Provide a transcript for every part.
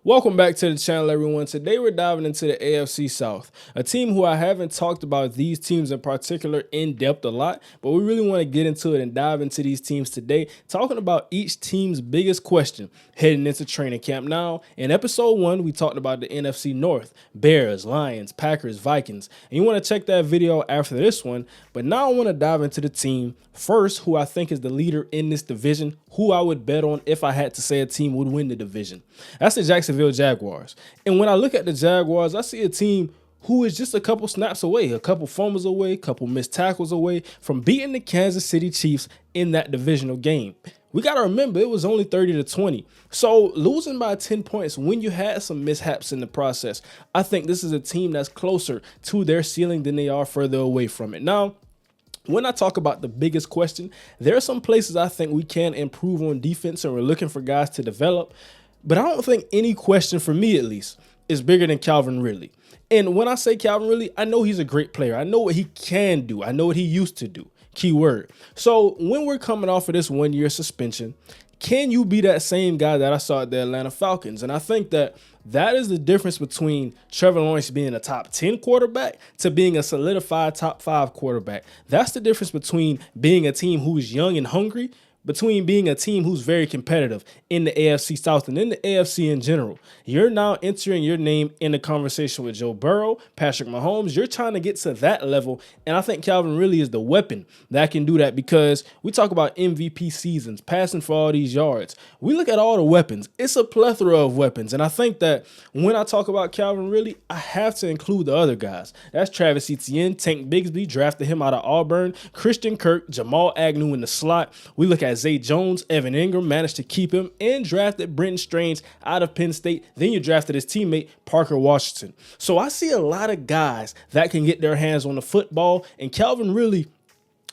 Welcome back to the channel, everyone. Today we're diving into the AFC South, a team who I haven't talked about these teams in particular in depth a lot, but we really want to get into it and dive into these teams today, talking about each team's biggest question heading into training camp. Now, in episode 1, we talked about the NFC North, Bears, Lions, Packers, Vikings, and you want to check that video after this one, but now I want to dive into the team first, who I think is the leader in this division, who I would bet on if I had to say a team would win the division. That's the Jacksonville Jaguars. And when I look at the Jaguars, I see a team who is just a couple snaps away, a couple fumbles away, a couple missed tackles away from beating the Kansas City Chiefs in that divisional game. We got to remember, it was only 30-20. So losing by 10 points when you had some mishaps in the process, I think this is a team that's closer to their ceiling than they are further away from it. Now, when I talk about the biggest question, there are some places I think we can improve on defense, and we're looking for guys to develop. But I don't think any question, for me at least, is bigger than Calvin Ridley. And when I say Calvin Ridley, I know he's a great player. I know what he can do. I know what he used to do. Key word. So when we're coming off of this 1-year suspension, can you be that same guy that I saw at the Atlanta Falcons? And I think that is the difference between Trevor Lawrence being a top 10 quarterback to being a solidified top 5 quarterback. That's the difference between being a team who's young and hungry, between being a team who's very competitive in the AFC South and in the AFC in general. You're now entering your name in the conversation with Joe Burrow, Patrick Mahomes. You're trying to get to that level, and I think Calvin really is the weapon that can do that, because we talk about MVP seasons, passing for all these yards. We look at all the weapons. It's a plethora of weapons, and I think that when I talk about Calvin Ridley, I have to include the other guys. That's Travis Etienne, Tank Bigsby, drafted him out of Auburn, Christian Kirk, Jamal Agnew in the slot. We look at Zay Jones, Evan Ingram, managed to keep him, and drafted Brenton Strange out of Penn State. Then you drafted his teammate, Parker Washington. So I see a lot of guys that can get their hands on the football, and Calvin Ridley,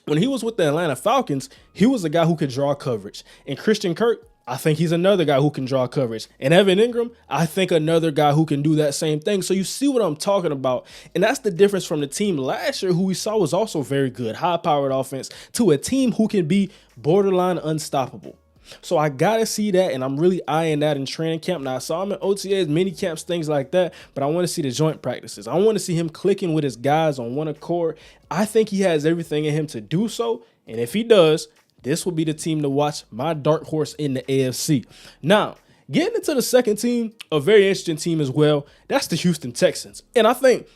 when he was with the Atlanta Falcons, he was a guy who could draw coverage. And Christian Kirk, I think he's another guy who can draw coverage. And Evan Ingram, I think another guy who can do that same thing. So you see what I'm talking about. And that's the difference from the team last year, who we saw was also very good, high-powered offense, to a team who can be borderline unstoppable. So I got to see that, and I'm really eyeing that in training camp. Now, I saw him in OTAs, mini camps, things like that, but I want to see the joint practices. I want to see him clicking with his guys on one accord. I think he has everything in him to do so, and if he does, this will be the team to watch, my dark horse in the AFC. Now, getting into the second team, a very interesting team as well, that's the Houston Texans. And I think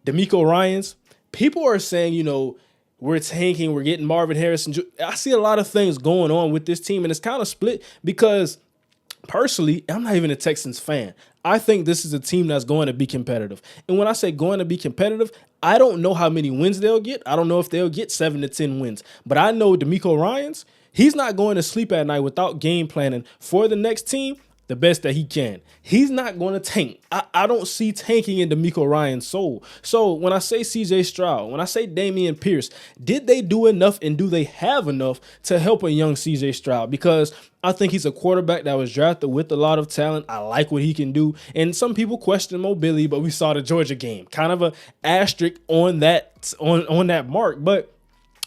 DeMeco Ryans, people are saying, we're tanking, we're getting Marvin Harrison. I see a lot of things going on with this team, and it's kind of split because, personally, I'm not even a Texans fan. I think this is a team that's going to be competitive. And when I say going to be competitive, I don't know how many wins they'll get. I don't know if they'll get 7 to 10 wins. But I know DeMeco Ryans, he's not going to sleep at night without game planning for the next team the best that he can. He's not going to tank. I don't see tanking in DeMeco Ryans' soul. So when I say CJ Stroud, when I say Dameon Pierce, did they do enough, and do they have enough to help a young CJ Stroud? Because I think he's a quarterback that was drafted with a lot of talent. I like what he can do. And some people question mobility, but we saw the Georgia game. Kind of an asterisk on that mark. But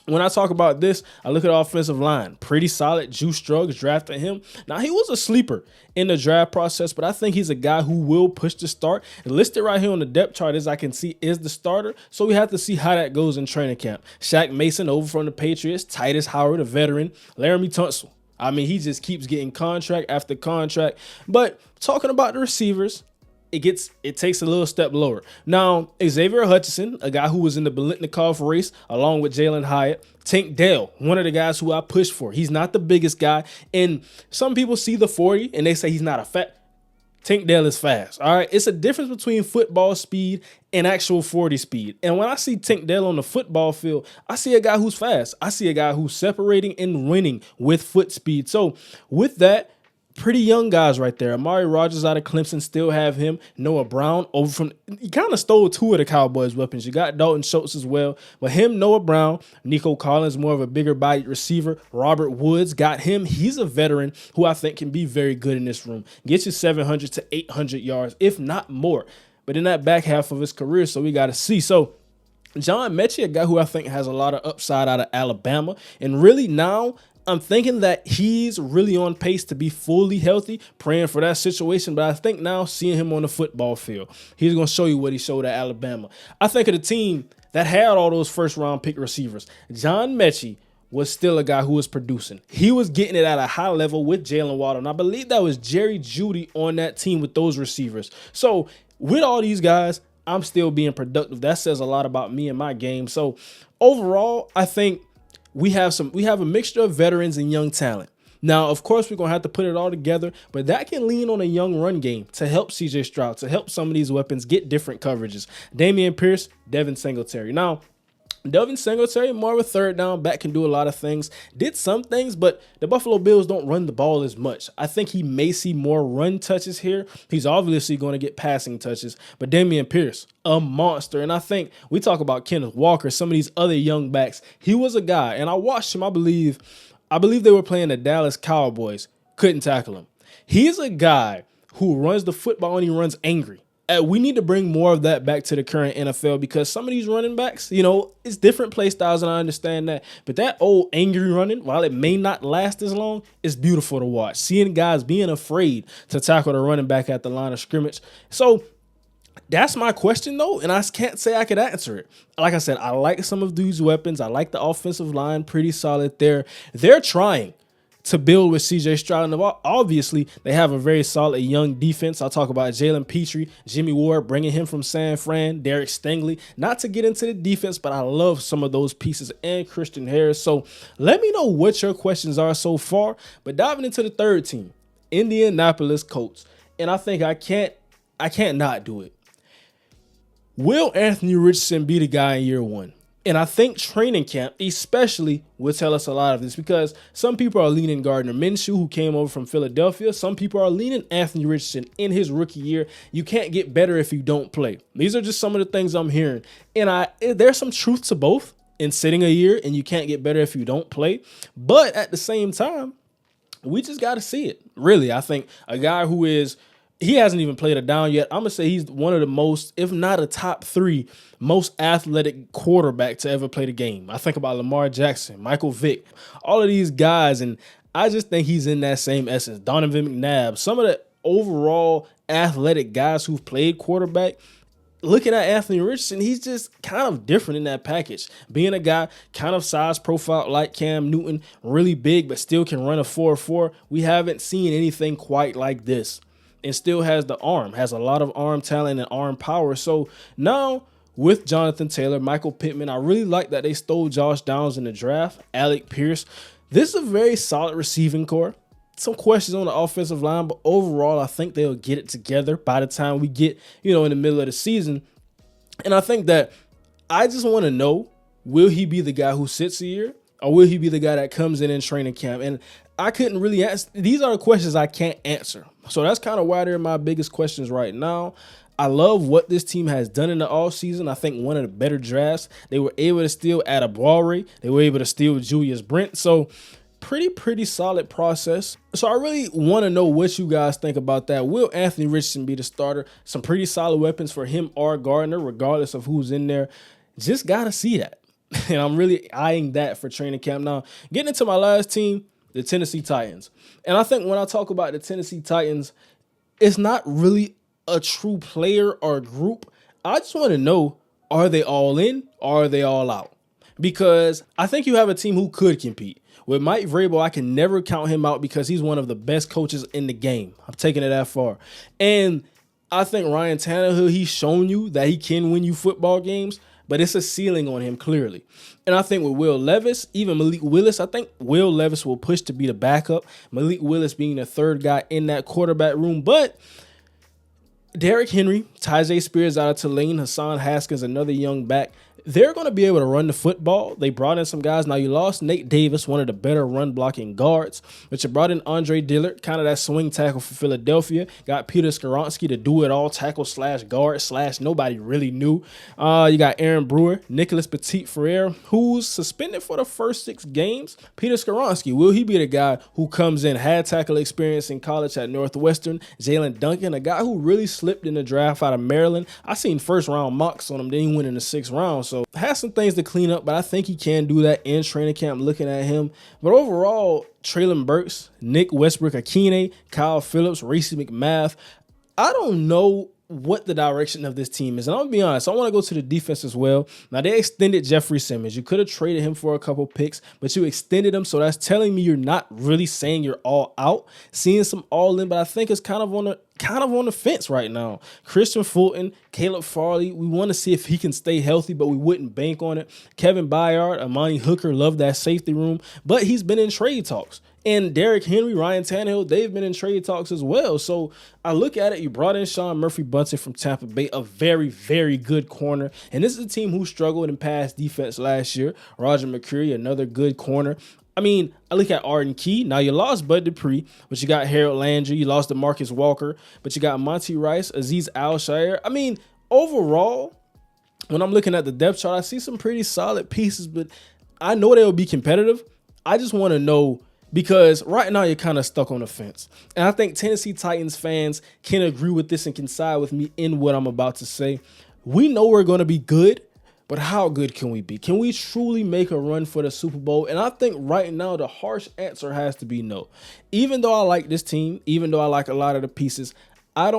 when I talk about this, I look at the offensive line. Pretty solid. Juice Struggs drafted him. Now, he was a sleeper in the draft process, but I think he's a guy who will push the start. And listed right here on the depth chart, as I can see, is the starter. So we have to see how that goes in training camp. Shaq Mason over from the Patriots. Titus Howard, a veteran. Laramie Tunsil. I mean, he just keeps getting contract after contract. But talking about the receivers, it takes a little step lower. Now, Xavier Hutchinson, a guy who was in the Biletnikoff race along with Jalen Hyatt. Tank Dell, one of the guys who I push for. He's not the biggest guy. And some people see the 40 and they say he's not a fat. Tank Dell is fast. All right. It's a difference between football speed and actual 40 speed. And when I see Tank Dell on the football field, I see a guy who's fast. I see a guy who's separating and winning with foot speed. So with that, pretty young guys right there. Amari Rodgers out of Clemson, still have him. Noah Brown over from, he kind of stole 2 of the Cowboys' weapons. You got Dalton Schultz as well. But him, Noah Brown, Nico Collins, more of a bigger bodied receiver. Robert Woods got him. He's a veteran who I think can be very good in this room. Get you 700 to 800 yards, if not more. But in that back half of his career, so we got to see. So John Mechie, a guy who I think has a lot of upside out of Alabama. And really now, I'm thinking that he's really on pace to be fully healthy, praying for that situation. But I think now seeing him on the football field, he's going to show you what he showed at Alabama. I think of the team that had all those first-round pick receivers. John Mechie was still a guy who was producing. He was getting it at a high level with Jalen Waddle. And I believe that was Jerry Jeudy on that team with those receivers. So with all these guys, I'm still being productive. That says a lot about me and my game. So overall, I think we have a mixture of veterans and young talent. Now, of course, we're going to have to put it all together, but that can lean on a young run game to help CJ Stroud, to help some of these weapons get different coverages. Dameon Pierce, Devin Singletary. Now, Devin Singletary, more of a third down back, can do a lot of things. Did some things, but the Buffalo Bills don't run the ball as much. I think he may see more run touches here. He's obviously going to get passing touches. But Dameon Pierce, a monster. And I think we talk about Kenneth Walker, some of these other young backs. He was a guy, and I watched him, I believe they were playing the Dallas Cowboys. Couldn't tackle him. He's a guy who runs the football and he runs angry. We need to bring more of that back to the current NFL because some of these running backs, it's different play styles, and I understand that. But that old angry running, while it may not last as long, is beautiful to watch. Seeing guys being afraid to tackle the running back at the line of scrimmage. So that's my question, though, and I can't say I could answer it. Like I said, I like some of these weapons. I like the offensive line, pretty solid there. They're trying to build with CJ Stroud. And obviously, they have a very solid young defense. I'll talk about Jalen Petrie, Jimmy Ward, bringing him from San Fran, Derek Stingley. Not to get into the defense, but I love some of those pieces, and Christian Harris. So let me know what your questions are so far. But diving into the third team, Indianapolis Colts. And I think I can't not do it. Will Anthony Richardson be the guy in year one? And I think training camp especially will tell us a lot of this because some people are leaning Gardner Minshew, who came over from Philadelphia. Some people are leaning Anthony Richardson in his rookie year. You can't get better if you don't play. These are just some of the things I'm hearing. And there's some truth to both in sitting a year, and you can't get better if you don't play. But at the same time, we just got to see it. Really, I think a guy he hasn't even played a down yet. I'm going to say he's one of the most, if not a top 3, most athletic quarterback to ever play the game. I think about Lamar Jackson, Michael Vick, all of these guys, and I just think he's in that same essence. Donovan McNabb, some of the overall athletic guys who've played quarterback. Looking at Anthony Richardson, he's just kind of different in that package. Being a guy kind of size profile like Cam Newton, really big, but still can run a 4.4. We haven't seen anything quite like this. And still has the arm, has a lot of arm talent and arm power. So now with Jonathan Taylor, Michael Pittman, I really like that they stole Josh Downs in the draft, Alec Pierce. This is a very solid receiving core. Some questions on the offensive line, but overall, I think they'll get it together by the time we get, in the middle of the season. And I think that I just want to know, will he be the guy who sits a year? Or will he be the guy that comes in training camp? And I couldn't really answer. These are the questions I can't answer. So that's kind of why they're my biggest questions right now. I love what this team has done in the offseason. I think one of the better drafts. They were able to steal Adebawore. They were able to steal Julius Brent. So pretty solid process. So I really want to know what you guys think about that. Will Anthony Richardson be the starter? Some pretty solid weapons for him or Gardner, regardless of who's in there. Just got to see that. And I'm really eyeing that for training camp. Now, getting into my last team, the Tennessee Titans. And I think when I talk about the Tennessee Titans, it's not really a true player or group. I just want to know, are they all in or are they all out? Because I think you have a team who could compete. With Mike Vrabel, I can never count him out because he's one of the best coaches in the game. I'm taking it that far. And I think Ryan Tannehill, he's shown you that he can win you football games, but it's a ceiling on him clearly. And I think with Will Levis, even Malik Willis, I think Will Levis will push to be the backup. Malik Willis being the third guy in that quarterback room. But Derrick Henry, Tyjae Spears out of Tulane, Hassan Haskins, another young back. They're going to be able to run the football. They brought in some guys. Now, you lost Nate Davis, one of the better run-blocking guards, but you brought in Andre Dillard, kind of that swing tackle for Philadelphia. Got Peter Skoronski to do it all, tackle slash guard slash nobody really knew. You got Aaron Brewer, Nicholas Petit-Frere, who's suspended for the first 6 games. Peter Skoronski, will he be the guy who comes in, had tackle experience in college at Northwestern? Jalen Duncan, a guy who really slipped in the draft out of Maryland. I seen first-round mocks on him, then he went in the 6th round. So has some things to clean up, but I think he can do that in training camp looking at him. But overall, Treylon Burks, Nick Westbrook-Akine, Kyle Phillips, Racey McMath, I don't know what the direction of this team is. And I'm going to be honest, I want to go to the defense as well. Now, they extended Jeffrey Simmons. You could have traded him for a couple picks, but you extended him. So that's telling me you're not really saying you're all out, seeing some all in, but I think it's kind of on the fence right now. Christian Fulton, Caleb Farley, we want to see if he can stay healthy, but we wouldn't bank on it. Kevin Byard, Amani Hooker, love that safety room, but he's been in trade talks. And Derrick Henry, Ryan Tannehill, they've been in trade talks as well. So I look at it, you brought in Sean Murphy-Bunting from Tampa Bay, a very, very good corner. And this is a team who struggled in pass defense last year. Roger McCreary, another good corner. I mean, I look at Arden Key. Now, you lost Bud Dupree, but you got Harold Landry. You lost DeMarcus Walker, but you got Monty Rice, Azeez Al-Shaair. I mean, overall, when I'm looking at the depth chart, I see some pretty solid pieces, but I know they'll be competitive. I just want to know, because right now you're kind of stuck on the fence. And I think Tennessee Titans fans can agree with this and can side with me in what I'm about to say. We know we're going to be good, but how good can we be? Can we truly make a run for the Super Bowl? And I think right now the harsh answer has to be no. Even though I like this team, even though I like a lot of the pieces, I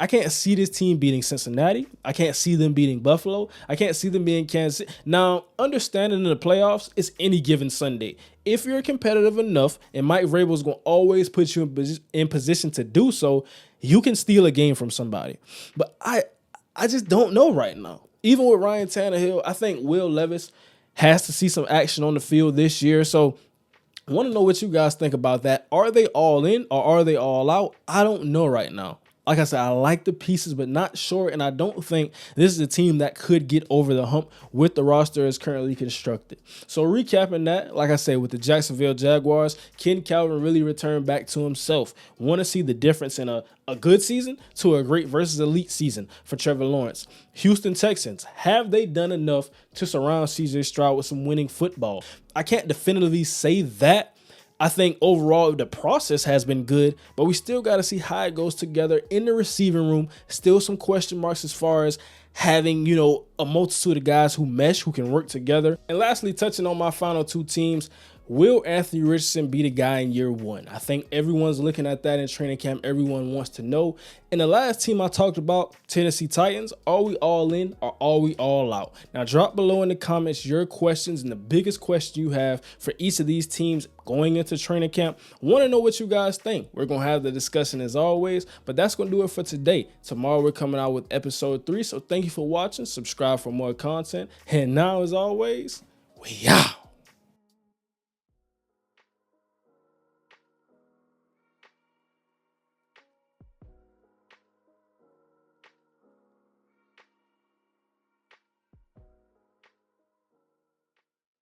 can't see this team beating Cincinnati. I can't see them beating Buffalo. I can't see them beating Kansas City. Now, understanding in the playoffs, it's any given Sunday. If you're competitive enough, and Mike Vrabel's going to always put you in position to do so, you can steal a game from somebody. But I just don't know right now. Even with Ryan Tannehill, I think Will Levis has to see some action on the field this year. So I want to know what you guys think about that. Are they all in or are they all out? I don't know right now. Like I said, I like the pieces, but not sure. And I don't think this is a team that could get over the hump with the roster as currently constructed. So recapping that, like I said, with the Jacksonville Jaguars, Ken Calvin really returned back to himself. Want to see the difference in a good season to a great versus elite season for Trevor Lawrence. Houston Texans, have they done enough to surround CJ Stroud with some winning football? I can't definitively say that. I think overall the process has been good, but we still got to see how it goes together in the receiving room. Still some question marks as far as having, a multitude of guys who mesh, who can work together. And lastly, touching on my final two teams, will Anthony Richardson be the guy in year one? I think everyone's looking at that in training camp. Everyone wants to know. And the last team I talked about, Tennessee Titans, are we all in or are we all out? Now, drop below in the comments your questions and the biggest question you have for each of these teams going into training camp. Want to know what you guys think. We're going to have the discussion as always, but that's going to do it for today. Tomorrow, we're coming out with episode 3. So thank you for watching. Subscribe for more content. And now, as always, we out.